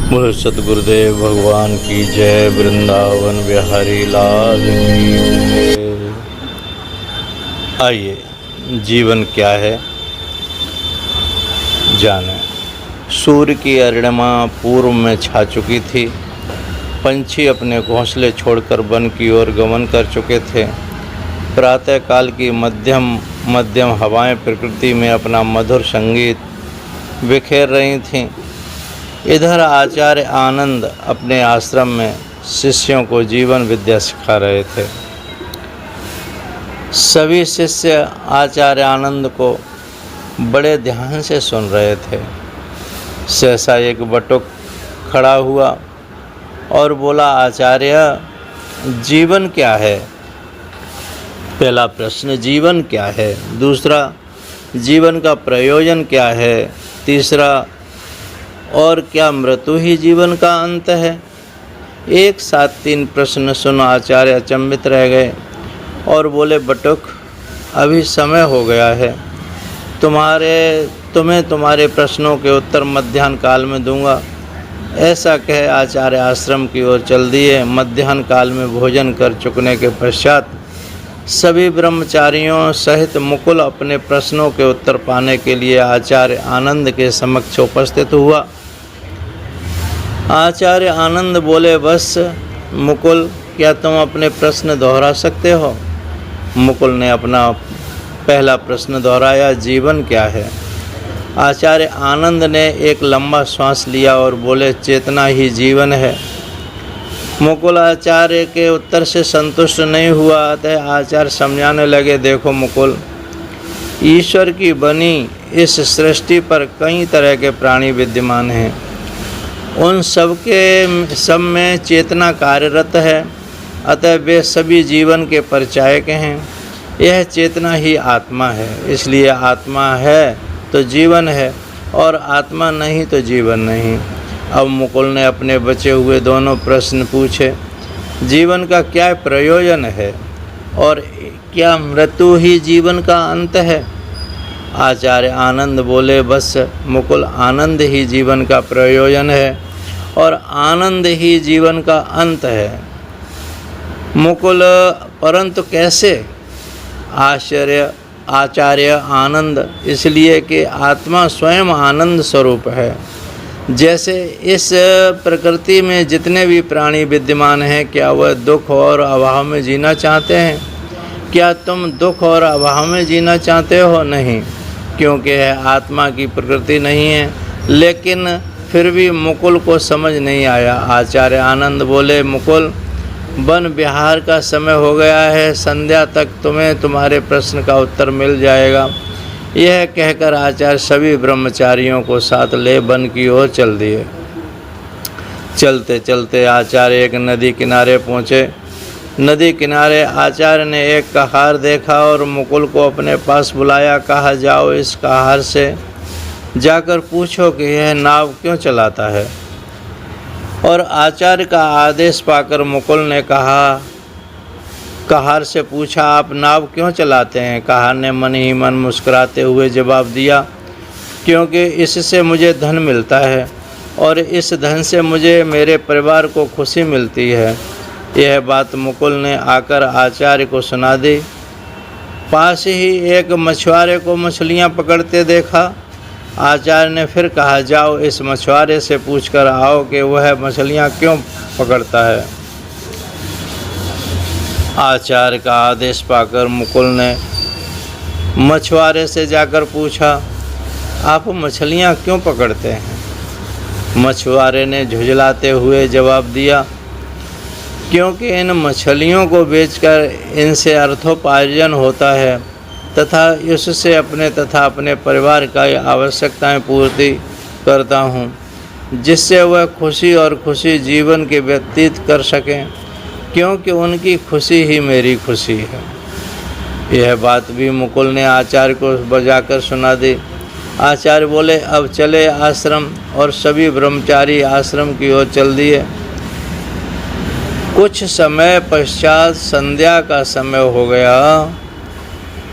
बोलो सतगुरुदेव भगवान की जय। वृंदावन बिहारी लाल की जय। आइए, जीवन क्या है जाने। सूर्य की अरुणिमा पूर्व में छा चुकी थी। पंछी अपने घोंसले छोड़कर वन की ओर गमन कर चुके थे। प्रातःकाल की मध्यम हवाएं प्रकृति में अपना मधुर संगीत बिखेर रही थीं। इधर आचार्य आनंद अपने आश्रम में शिष्यों को जीवन विद्या सिखा रहे थे। सभी शिष्य आचार्य आनंद को बड़े ध्यान से सुन रहे थे। सहसा एक बटुक खड़ा हुआ और बोला, आचार्य, जीवन क्या है? पहला प्रश्न, जीवन क्या है? दूसरा, जीवन का प्रयोजन क्या है? तीसरा, और क्या मृत्यु ही जीवन का अंत है? एक साथ 3 प्रश्न सुन आचार्य अचंभित रह गए और बोले, बटुक, अभी समय हो गया है। तुम्हें तुम्हारे प्रश्नों के उत्तर मध्याह्न काल में दूंगा। ऐसा कह आचार्य आश्रम की ओर चल दिए। मध्याह्न काल में भोजन कर चुकने के पश्चात सभी ब्रह्मचारियों सहित मुकुल अपने प्रश्नों के उत्तर पाने के लिए आचार्य आनंद के समक्ष उपस्थित हुआ। आचार्य आनंद बोले, बस मुकुल, क्या तुम अपने प्रश्न दोहरा सकते हो? मुकुल ने अपना पहला प्रश्न दोहराया, जीवन क्या है? आचार्य आनंद ने एक लंबा श्वास लिया और बोले, चेतना ही जीवन है। मुकुल आचार्य के उत्तर से संतुष्ट नहीं हुआ। अतः आचार्य समझाने लगे, देखो मुकुल, ईश्वर की बनी इस सृष्टि पर कई तरह के प्राणी विद्यमान हैं। उन सब में चेतना कार्यरत है। अतः वे सभी जीवन के परिचायक हैं। यह चेतना ही आत्मा है। इसलिए आत्मा है तो जीवन है और आत्मा नहीं तो जीवन नहीं। अब मुकुल ने अपने बचे हुए दोनों प्रश्न पूछे। जीवन का क्या प्रयोजन है और क्या मृत्यु ही जीवन का अंत है? आचार्य आनंद बोले, बस मुकुल, आनंद ही जीवन का प्रयोजन है और आनंद ही जीवन का अंत है। मुकुल, परंतु कैसे? आचार्य आनंद, इसलिए कि आत्मा स्वयं आनंद स्वरूप है। जैसे इस प्रकृति में जितने भी प्राणी विद्यमान हैं, क्या वह दुख और अभाव में जीना चाहते हैं? क्या तुम दुख और अभाव में जीना चाहते हो? नहीं, क्योंकि यह आत्मा की प्रकृति नहीं है। लेकिन फिर भी मुकुल को समझ नहीं आया। आचार्य आनंद बोले, मुकुल, वन विहार का समय हो गया है। संध्या तक तुम्हें तुम्हारे प्रश्न का उत्तर मिल जाएगा। यह कहकर आचार्य सभी ब्रह्मचारियों को साथ ले वन की ओर चल दिए। चलते चलते आचार्य एक नदी किनारे पहुँचे। नदी किनारे आचार्य ने एक कहार देखा और मुकुल को अपने पास बुलाया। कहा, जाओ, इस कहार से जाकर पूछो कि यह नाव क्यों चलाता है। और आचार्य का आदेश पाकर मुकुल ने कहार से पूछा, आप नाव क्यों चलाते हैं? कहार ने मन ही मन मुस्कुराते हुए जवाब दिया, क्योंकि इससे मुझे धन मिलता है और इस धन से मुझे मेरे परिवार को खुशी मिलती है। यह बात मुकुल ने आकर आचार्य को सुना दी। पास ही एक मछुआरे को मछलियाँ पकड़ते देखा। आचार्य ने फिर कहा, जाओ, इस मछुआरे से पूछकर आओ कि वह मछलियाँ क्यों पकड़ता है। आचार्य का आदेश पाकर मुकुल ने मछुआरे से जाकर पूछा, आप मछलियाँ क्यों पकड़ते हैं? मछुआरे ने झुंझलाते हुए जवाब दिया, क्योंकि इन मछलियों को बेचकर इनसे अर्थोपार्जन होता है तथा इससे अपने तथा अपने परिवार का आवश्यकताएं पूर्ति करता हूँ, जिससे वह खुशी जीवन के व्यतीत कर सकें, क्योंकि उनकी खुशी ही मेरी खुशी है। यह बात भी मुकुल ने आचार्य को बजाकर सुना दी। आचार्य बोले, अब चले आश्रम, और सभी ब्रह्मचारी आश्रम की ओर चल दिए। कुछ समय पश्चात संध्या का समय हो गया।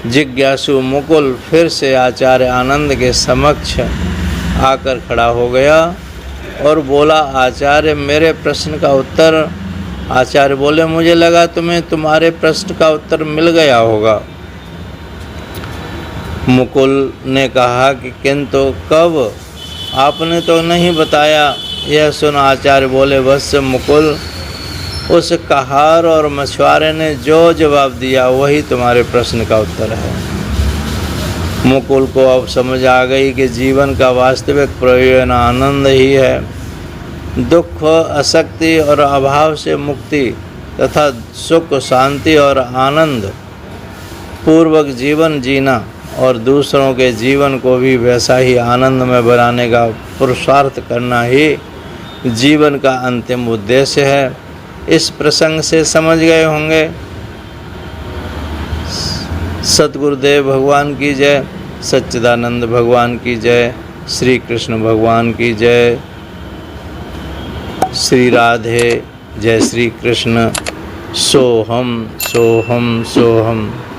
जिज्ञासु मुकुल फिर से आचार्य आनंद के समक्ष आकर खड़ा हो गया और बोला, आचार्य मेरे प्रश्न का उत्तर। आचार्य बोले, मुझे लगा तुम्हें तुम्हारे प्रश्न का उत्तर मिल गया होगा। मुकुल ने कहा कि किंतु कब, आपने तो नहीं बताया। यह सुन आचार्य बोले, वत्स मुकुल, उस कहार और मछुआरे ने जो जवाब दिया वही तुम्हारे प्रश्न का उत्तर है। मुकुल को अब समझ आ गई कि जीवन का वास्तविक प्रयोजन आनंद ही है। दुख, आसक्ति और अभाव से मुक्ति तथा सुख, शांति और आनंद पूर्वक जीवन जीना और दूसरों के जीवन को भी वैसा ही आनंद में बनाने का पुरुषार्थ करना ही जीवन का अंतिम उद्देश्य है। इस प्रसंग से समझ गए होंगे। सतगुरुदेव भगवान की जय, सच्चिदानंद भगवान की जय, श्री कृष्ण भगवान की जय, श्री राधे, जय श्री कृष्ण। सोहम सोहम सोहम।